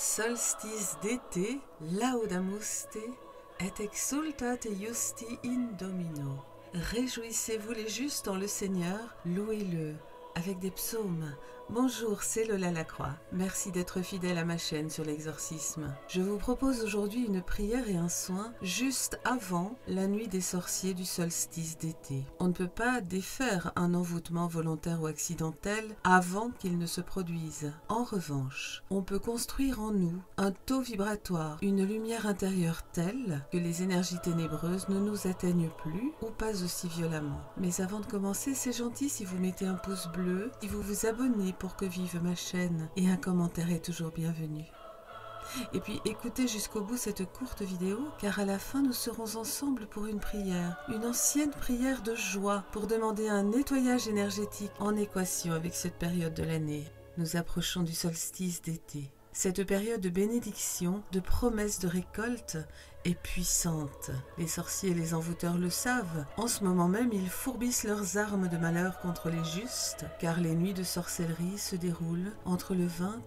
Solstice d'été, laudamus te, et exultate justi in Domino. Réjouissez-vous les justes en le Seigneur, louez-le, avec des psaumes. Bonjour, c'est Lola Lacroix. Merci d'être fidèle à ma chaîne sur l'exorcisme. Je vous propose aujourd'hui une prière et un soin juste avant la nuit des sorciers du solstice d'été. On ne peut pas défaire un envoûtement volontaire ou accidentel avant qu'il ne se produise. En revanche, on peut construire en nous un taux vibratoire, une lumière intérieure telle que les énergies ténébreuses ne nous atteignent plus ou pas aussi violemment. Mais avant de commencer, c'est gentil si vous mettez un pouce bleu, si vous vous abonnez pour que vive ma chaîne, et un commentaire est toujours bienvenu. Et puis écoutez jusqu'au bout cette courte vidéo, car à la fin nous serons ensemble pour une prière, une ancienne prière de joie pour demander un nettoyage énergétique en équation avec cette période de l'année. Nous approchons du solstice d'été. Cette période de bénédiction, de promesse de récolte est puissante. Les sorciers et les envoûteurs le savent. En ce moment même, ils fourbissent leurs armes de malheur contre les justes, car les nuits de sorcellerie se déroulent entre le 20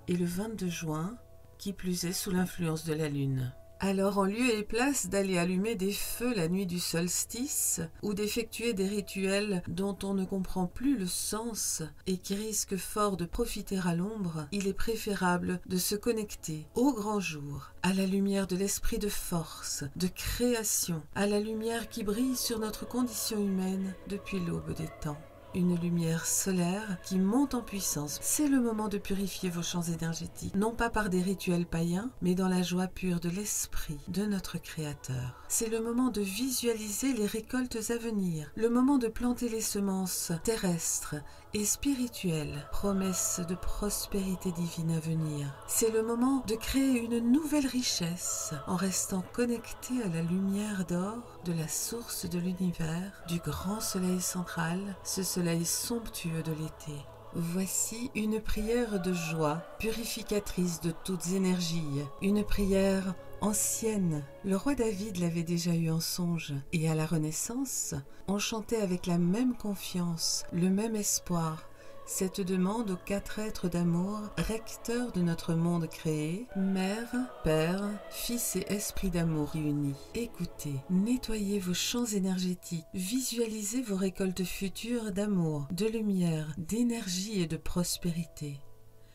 et le 22 juin, qui plus est sous l'influence de la lune. Alors, en lieu et place d'aller allumer des feux la nuit du solstice, ou d'effectuer des rituels dont on ne comprend plus le sens et qui risquent fort de profiter à l'ombre, il est préférable de se connecter au grand jour, à la lumière de l'esprit de force, de création, à la lumière qui brille sur notre condition humaine depuis l'aube des temps. Une lumière solaire qui monte en puissance. C'est le moment de purifier vos champs énergétiques, non pas par des rituels païens, mais dans la joie pure de l'esprit de notre Créateur. C'est le moment de visualiser les récoltes à venir, le moment de planter les semences terrestres et spirituelles, promesses de prospérité divine à venir. C'est le moment de créer une nouvelle richesse en restant connecté à la lumière d'or de la source de l'univers, du grand soleil central, ce soleil somptueux de l'été. Voici une prière de joie, purificatrice de toutes énergies, une prière ancienne. Le roi David l'avait déjà eu en songe, et à la Renaissance, on chantait avec la même confiance, le même espoir, cette demande aux quatre êtres d'amour, recteurs de notre monde créé, Mère, Père, Fils et Esprit d'amour réunis. Écoutez, nettoyez vos champs énergétiques, visualisez vos récoltes futures d'amour, de lumière, d'énergie et de prospérité.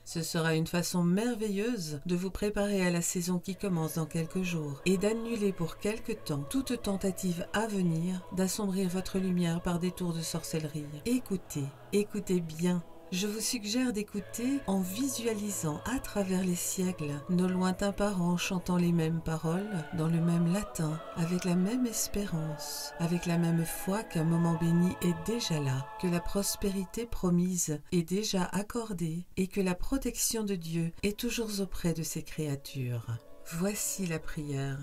Ce sera une façon merveilleuse de vous préparer à la saison qui commence dans quelques jours et d'annuler pour quelque temps toute tentative à venir d'assombrir votre lumière par des tours de sorcellerie. Écoutez, écoutez bien. Je vous suggère d'écouter en visualisant à travers les siècles nos lointains parents chantant les mêmes paroles dans le même latin, avec la même espérance, avec la même foi qu'un moment béni est déjà là, que la prospérité promise est déjà accordée et que la protection de Dieu est toujours auprès de ses créatures. Voici la prière.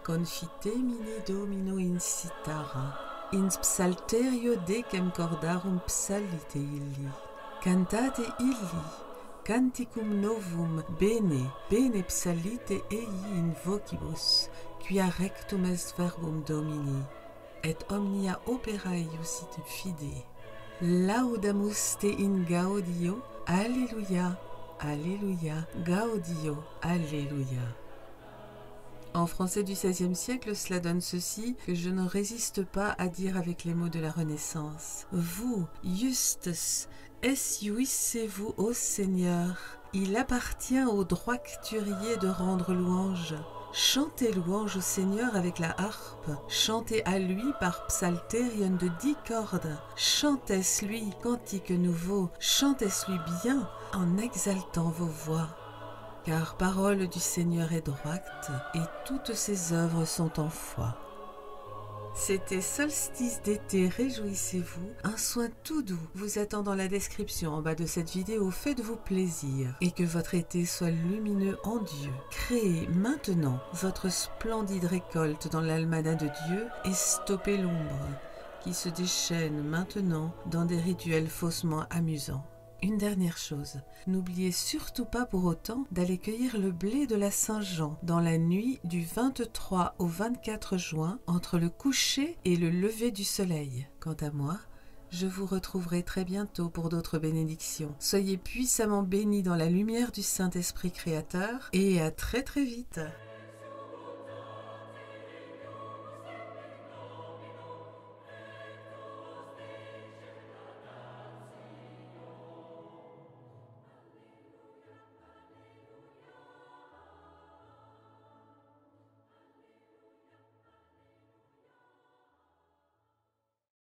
Confite mine domino incitara, in psalterio decem cordarum psalite illi. Cantate illi, canticum novum bene, bene psalite ei in vocibus, quia rectum est verbum Domini, et omnia opera eiusit fide. Laudamus te in gaudio, Alléluia, Alléluia, gaudio, Alléluia. En français du XVIe siècle, cela donne ceci que je ne résiste pas à dire avec les mots de la Renaissance. Vous, justes, essuissez-vous au Seigneur. Il appartient au droicturier de rendre louange. Chantez louange au Seigneur avec la harpe. Chantez à lui par psalterion de 10 cordes. Chantez lui cantique nouveau. Chantez lui bien en exaltant vos voix. Car parole du Seigneur est droite, et toutes ses œuvres sont en foi. C'était Solstice d'été, réjouissez-vous. Un soin tout doux vous attend dans la description en bas de cette vidéo. Faites-vous plaisir et que votre été soit lumineux en Dieu. Créez maintenant votre splendide récolte dans l'almanach de Dieu et stoppez l'ombre qui se déchaîne maintenant dans des rituels faussement amusants. Une dernière chose, n'oubliez surtout pas pour autant d'aller cueillir le blé de la Saint-Jean dans la nuit du 23 au 24 juin entre le coucher et le lever du soleil. Quant à moi, Je vous retrouverai très bientôt pour d'autres bénédictions. Soyez puissamment bénis dans la lumière du Saint-Esprit Créateur et à très très vite.